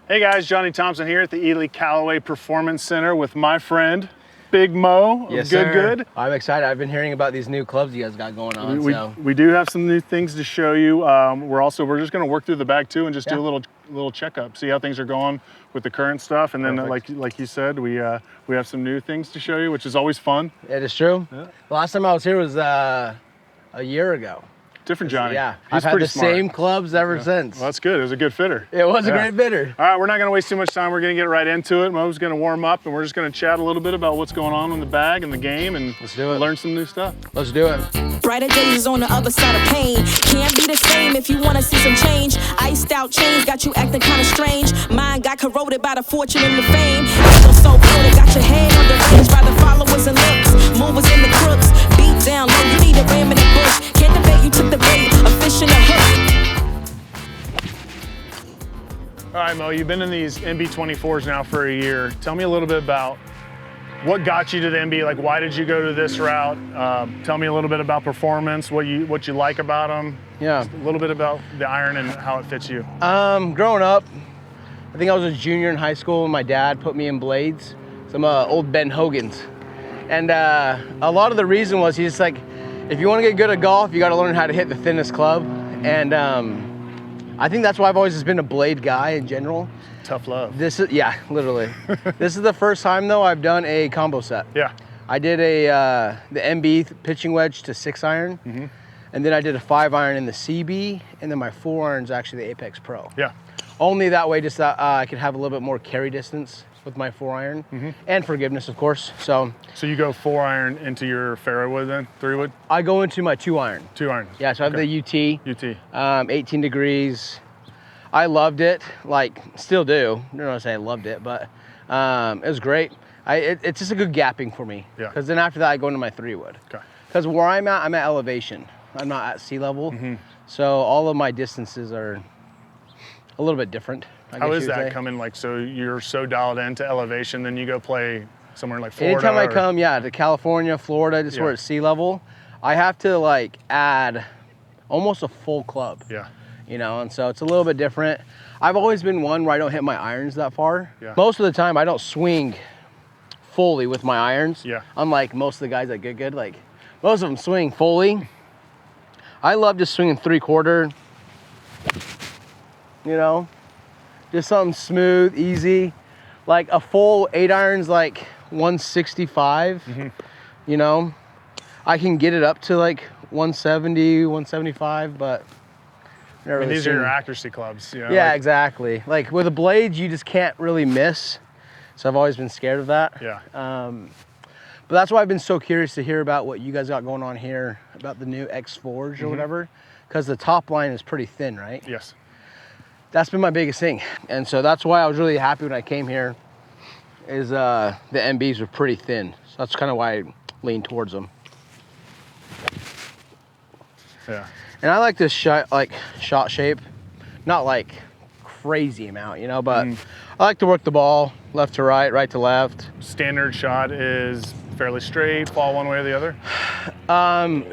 Hey guys, Johnny Thompson here at the Ely Callaway Performance Center with my friend, Big Mo of Yes, Good sir. Good. I'm excited. I've been hearing about these new clubs you guys got going on. We do have some new things to show you. We're just going to work through the bag too and just do a little checkup, see how things are going with the current stuff, and then like you said, we have some new things to show you, which is always fun. It is true. Yeah. The last time I was here was a year ago. Different Johnny. Yeah, He's I've had pretty the smart. same clubs ever since. Well, that's good. It was a good fitter. It was a great fitter. All right, we're not going to waste too much time. We're going to get right into it. Mo's going to warm up, and we're just going to chat a little bit about what's going on in the bag and the game, and Let's do it. Learn some new stuff. Let's do it. Brighter days is on the other side of pain. Can't be the same if you want to see some change. Iced out chains got you acting kind of strange. Mine got corroded by the fortune and the fame. Still so cold, it got your head under range by the followers and looks. Movers and the crooks. Beat down low, you need a ram in the bush. Can't debate, you took the bait. A fish in a hook. All right, Mo, you've been in these MB24s now for a year. Tell me a little bit about what got you to the MB. Like, why did you go to this route? Tell me a little bit about performance, what you like about them. Yeah. Just a little bit about the iron and how it fits you. Growing up, I think I was a junior in high school when my dad put me in blades, some old Ben Hogan's. And a lot of the reason was he's just like, if you want to get good at golf, you got to learn how to hit the thinnest club. And I think that's why I've always just been a blade guy in general. Tough love. Yeah, literally. This is the first time though I've done a combo set. Yeah. I did the MB pitching wedge to 6-iron, and then I did a 5-iron in the CB, and then my 4-iron's actually the Apex Pro. Yeah. Only that way, just that I could have a little bit more carry distance with my 4-iron, and forgiveness, of course. So you go 4-iron into your fairway wood then, 3-wood? I go into my 2-iron. 2-iron. Yeah, so I have the UT. 18 degrees. I loved it, like still do. I don't want to say I loved it, but it was great. It's just a good gapping for me. Yeah. Because then after that, I go into my 3-wood. Okay. Because where I'm at elevation. I'm not at sea level. So all of my distances are a little bit different. How is that coming? Like, so you're so dialed into elevation, then you go play somewhere like Florida? Anytime I come, to California, Florida, just where it's sea level, I have to like add almost a full club. Yeah. You know, and so it's a little bit different. I've always been one where I don't hit my irons that far. Yeah. Most of the time, I don't swing fully with my irons. Yeah. Unlike most of the guys that get good, like most of them swing fully. I love just swinging 3/4. You know, just something smooth, easy. Like a full 8-iron's like 165. You know, I can get it up to like 170, 175, but. I mean, these are your accuracy clubs. You know, yeah, exactly. Like with a blade, you just can't really miss. So I've always been scared of that. Yeah. But that's why I've been so curious to hear about what you guys got going on here about the new X4s or whatever, because the top line is pretty thin, right? Yes. That's been my biggest thing. And so that's why I was really happy when I came here is the MBs were pretty thin. So that's kind of why I leaned towards them. Yeah. And I like this shot shape, not like crazy amount, you know, but I like to work the ball left to right, right to left. Standard shot is fairly straight, fall one way or the other?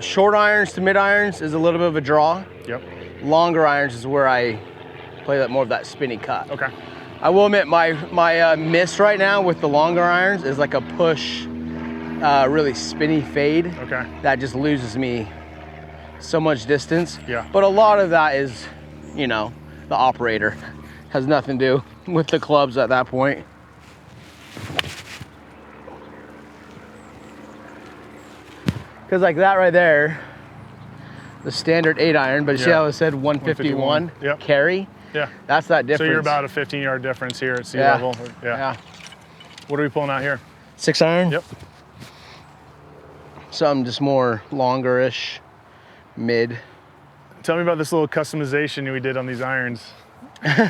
Short irons to mid irons is a little bit of a draw. Yep. Longer irons is where I play that more of that spinny cut. Okay. I will admit my miss right now with the longer irons is like a push, really spinny fade. Okay. That just loses me so much distance. Yeah. But a lot of that is, you know, the operator. Has nothing to do with the clubs at that point. Because like that right there, the standard 8-iron, but you see how it said 151 Yep. carry? Yeah. That's that difference. So you're about a 15-yard difference here at sea Yeah. level. Yeah. What are we pulling out here? 6-iron? Yep. Something just more longer-ish, mid. Tell me about this little customization we did on these irons.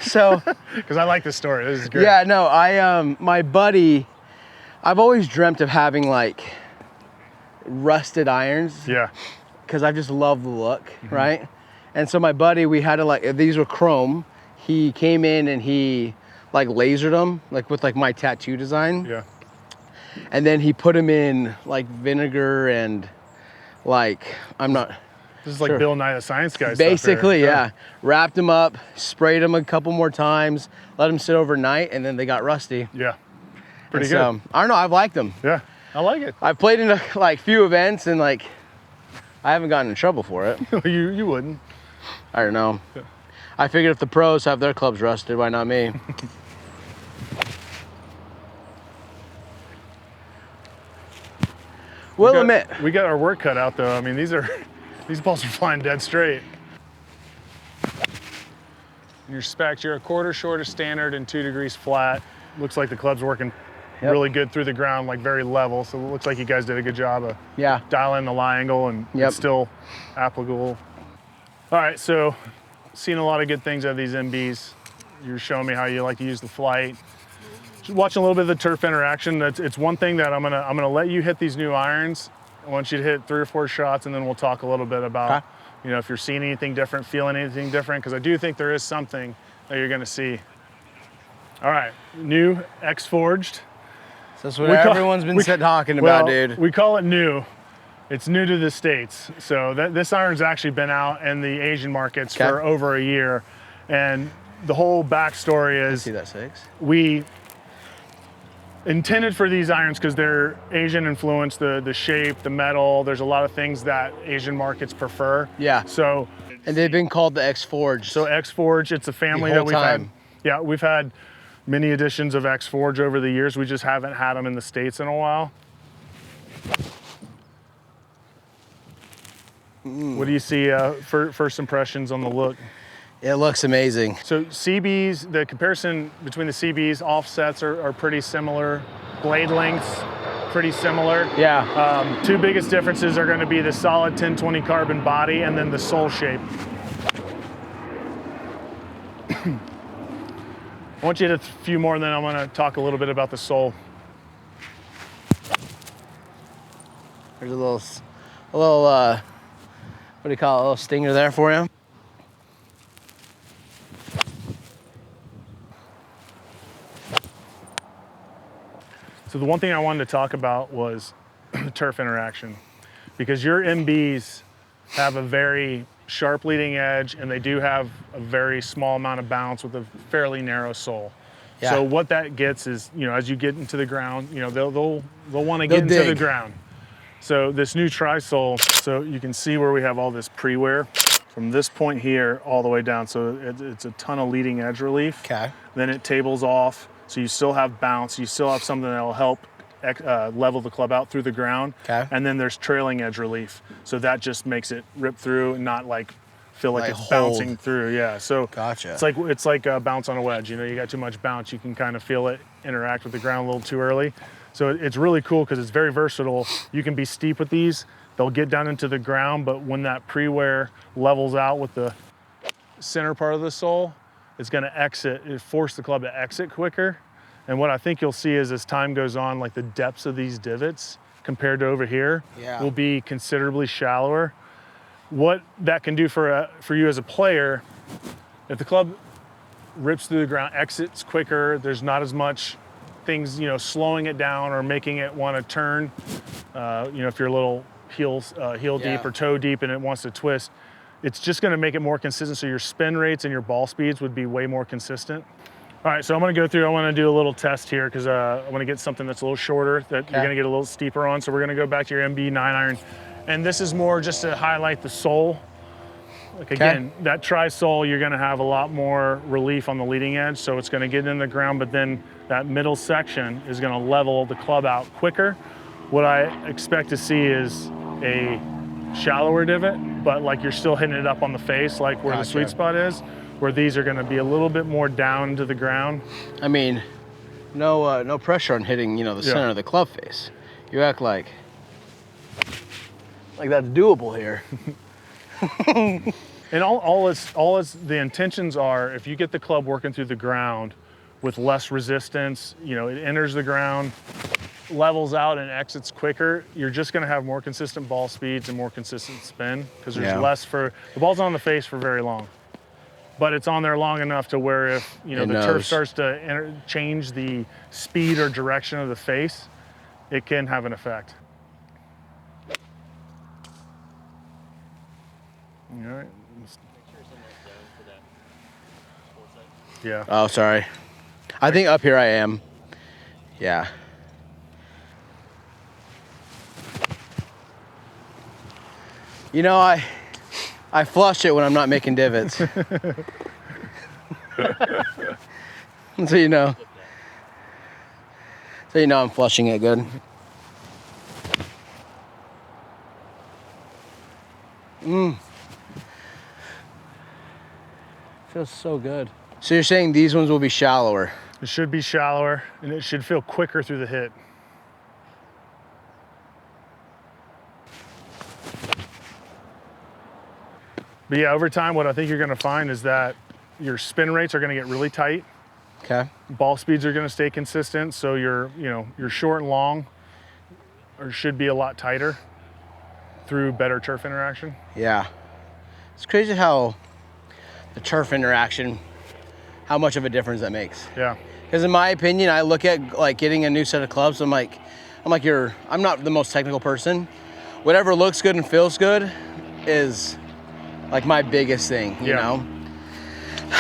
So, because I like this story. This is great. yeah, no, my buddy, I've always dreamt of having like rusted irons. Yeah. Because I just love the look, right? And so my buddy, we had to like, these were chrome. He came in and he like lasered them, like with like my tattoo design. Yeah. And then he put them in like vinegar and like, This is like Sure. Bill Nye the Science Guy Basically, stuff here. yeah. Wrapped them up, sprayed them a couple more times, let them sit overnight, and then they got rusty. Yeah. Pretty And good. so, I don't know, I've liked them. Yeah, I like it. I've played in like few events and like, I haven't gotten in trouble for it. you wouldn't. I don't know. I figured if the pros have their clubs rusted, why not me? We got our work cut out though. I mean, these balls are flying dead straight. And your specs, you're a quarter short of standard and 2 degrees flat. Looks like the club's working really good through the ground, like very level. So it looks like you guys did a good job of dialing the lie angle and it's still applicable. All right, so seen a lot of good things out of these MBs. You're showing me how you like to use the flight. Just watching a little bit of the turf interaction. It's one thing that I'm gonna let you hit these new irons. I want you to hit 3 or 4 shots, and then we'll talk a little bit about you know, if you're seeing anything different, feeling anything different, because I do think there is something that you're gonna see. All right, new X-Forged. That's what everyone's been talking about, dude. We call it new. It's new to the States. So this iron's actually been out in the Asian markets for over a year. And the whole backstory is see that 6? We intended for these irons because they're Asian influenced, the shape, the metal. There's a lot of things that Asian markets prefer. Yeah. So, and they've been called the X-Forged. So X-Forged, it's a family that we've had. Yeah, we've had many editions of X-Forge over the years. We just haven't had them in the States in a while. What do you see, first impressions on the look? It looks amazing. So CBs, the comparison between the CBs, offsets are pretty similar. Blade lengths, pretty similar. Yeah. 2 biggest differences are gonna be the solid 1020 carbon body and then the sole shape. I want you to hit a few more, and then I'm gonna talk a little bit about the sole. There's a little, what do you call it, a little stinger there for you. So the one thing I wanted to talk about was the turf interaction, because your MBs have a very sharp leading edge, and they do have a very small amount of bounce with a fairly narrow sole. Yeah. So what that gets is, you know, as you get into the ground, you know, they'll want to get into the ground. So this new tri-sole, so you can see where we have all this pre-wear from this point here all the way down. So it's a ton of leading edge relief. Okay. Then it tables off. So you still have bounce. You still have something that will help level the club out through the ground. Okay. And then there's trailing edge relief. So that just makes it rip through and not like feel like it's bouncing through. Yeah. So gotcha. It's like a bounce on a wedge. You know, you got too much bounce, you can kind of feel it interact with the ground a little too early. So it's really cool because it's very versatile. You can be steep with these. They'll get down into the ground, but when that pre-wear levels out with the center part of the sole, it's going to force the club to exit quicker. And what I think you'll see is as time goes on, like the depths of these divots compared to over here will be considerably shallower. What that can do for you as a player, if the club rips through the ground, exits quicker, there's not as much things, you know, slowing it down or making it want to turn. You know, if you're a little heel deep or toe deep and it wants to twist, it's just going to make it more consistent. So your spin rates and your ball speeds would be way more consistent. All right, so I'm going to go through, I want to do a little test here because I want to get something that's a little shorter that you're going to get a little steeper on. So we're going to go back to your MB 9 iron. And this is more just to highlight the sole. Like again, that tri-sole, you're going to have a lot more relief on the leading edge. So it's going to get in the ground, but then that middle section is going to level the club out quicker. What I expect to see is a shallower divot, but like you're still hitting it up on the face, like where the sweet spot is, where these are going to be a little bit more down to the ground. I mean, no pressure on hitting, you know, the center of the club face. You act like that's doable here. And all it's the intentions are, if you get the club working through the ground with less resistance, you know, it enters the ground, levels out and exits quicker, you're just going to have more consistent ball speeds and more consistent spin because there's less the ball's on the face for very long. But it's on there long enough to where if, you know, the turf starts to change the speed or direction of the face, it can have an effect. All right. Yeah. Oh, sorry. I think up here I am. Yeah. You know, I flush it when I'm not making divots. So you know. So you know I'm flushing it good. Feels so good. So you're saying these ones will be shallower? It should be shallower, and it should feel quicker through the hit. But yeah, over time, what I think you're gonna find is that your spin rates are gonna get really tight. Okay. Ball speeds are gonna stay consistent, so your short and long should be a lot tighter through better turf interaction. Yeah. It's crazy how the turf interaction, how much of a difference that makes. Yeah. Because in my opinion, I look at like getting a new set of clubs. I'm like, I'm not the most technical person. Whatever looks good and feels good is like my biggest thing, you know?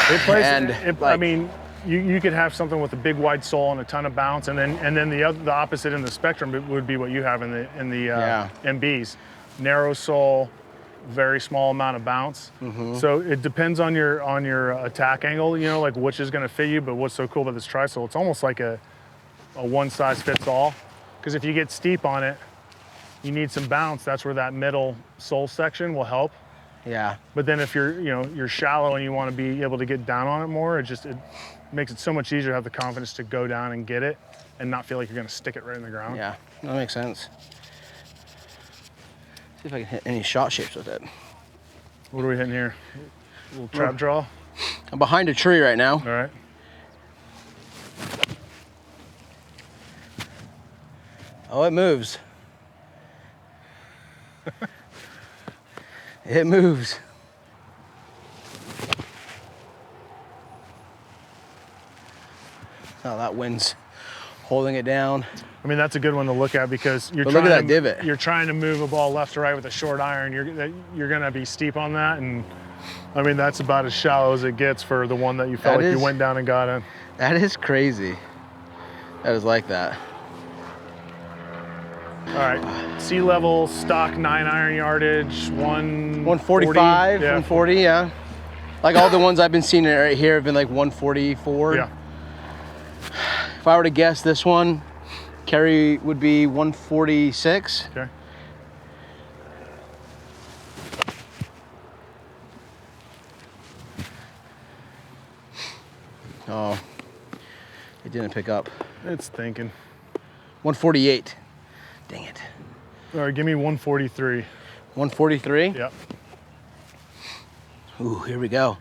It plays, And I mean, you could have something with a big wide sole and a ton of bounce, and then the opposite in the spectrum would be what you have in the MBs. Narrow sole, very small amount of bounce. So it depends on your attack angle, like which is going to fit you. But what's so cool about this tri-sole, it's almost like a one size fits all. Because if you get steep on it, you need some bounce. That's where that middle sole section will help. Yeah. But then if you're shallow and you want to be able to get down on it more, it makes it so much easier to have the confidence to go down and get it and not feel like you're going to stick it right in the ground. Yeah, that makes sense. See if I can hit any shot shapes with it. What are we hitting here? A little trap draw? I'm behind a tree right now. All right. Oh, it moves. It moves. Oh, that wind's holding it down. I mean, that's a good one to look at because But look at that divot. You're trying to move a ball left to right with a short iron. You're going to be steep on that, and I mean that's about as shallow as it gets for the one that you felt like you went down and got in. That is crazy. That is like that. All right, sea level, stock 9-iron yardage, 145, 140, yeah. Like all the ones I've been seeing right here have been like 144. Yeah. If I were to guess, this one, carry would be 146. Okay. Oh, it didn't pick up. It's thinking. 148. Dang it. All right, give me 143. 143? Yep. Ooh, here we go.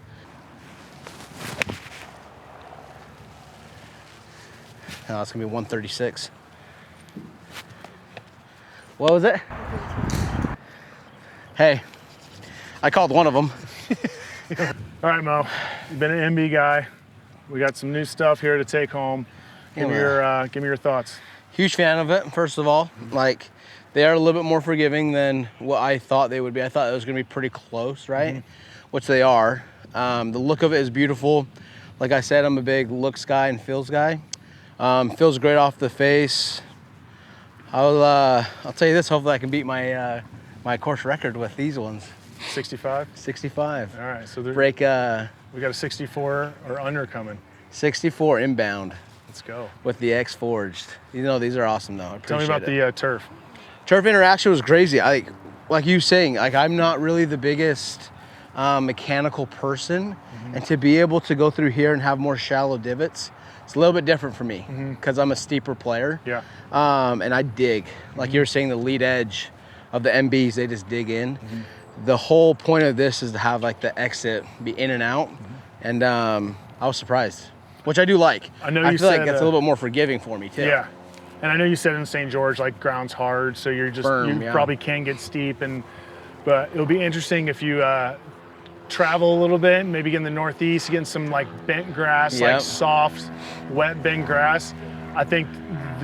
Oh, it's gonna be 136. What was it? Hey, I called one of them. All right, Mo, you've been an MB guy. We got some new stuff here to take home. Give me your thoughts. Huge fan of it, first of all. Like, they are a little bit more forgiving than what I thought they would be. I thought it was gonna be pretty close, right? Which they are. The look of it is beautiful. Like I said, I'm a big looks guy and feels guy. Feels great off the face. I'll tell you this, hopefully I can beat my my course record with these ones. 65? 65. All right, so We got a 64 or under coming. 64 inbound. Let's go. With the X forged. You know, these are awesome though. I appreciate Tell me about the turf. Turf interaction was crazy. Like you saying, like I'm not really the biggest mechanical person, and to be able to go through here and have more shallow divots, it's a little bit different for me because I'm a steeper player. Yeah. And I dig, like you were saying, the lead edge of the MBs, they just dig in. The whole point of this is to have like the exit be in and out, and I was surprised, which I do like. I know I you feel said, like that's a little bit more forgiving for me too. Yeah. And I know you said in St. George, like ground's hard, so you're just, Firm, you probably can get steep, but it'll be interesting if you travel a little bit, maybe get in the Northeast, getting some like bent grass, like soft, wet bent grass. I think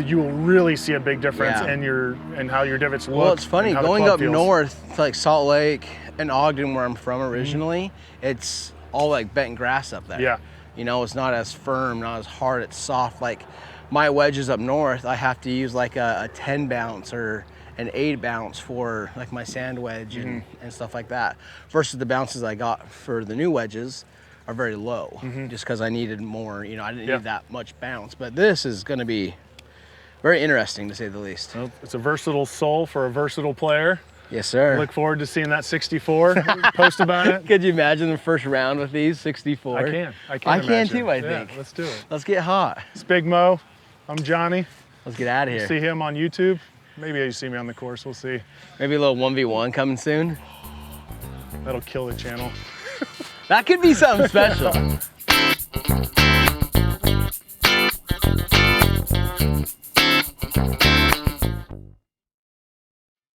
you will really see a big difference Yeah. in how your divots look. Well, it's funny, and how the going club up feels. north to like Salt Lake and Ogden, where I'm from originally, it's all like bent grass up there. Yeah. You know, it's not as firm, not as hard, it's soft. Like my wedges up north, I have to use like a 10 bounce or an 8 bounce for like my sand wedge and stuff like that. Versus the bounces I got for the new wedges are very low, just because I needed more, you know, I didn't need that much bounce. But this is gonna be very interesting to say the least. Well, it's a versatile sole for a versatile player. Yes, sir. Look forward to seeing that 64 post about it. Could you imagine the first round with these 64? I can I can imagine. too, I Yeah, think. let's do it. Let's get hot. It's Big Mo. I'm Johnny. Let's get out of here. See him on YouTube. Maybe you see me on the course. We'll see. Maybe a little 1v1 coming soon. That'll kill the channel. That could be something special.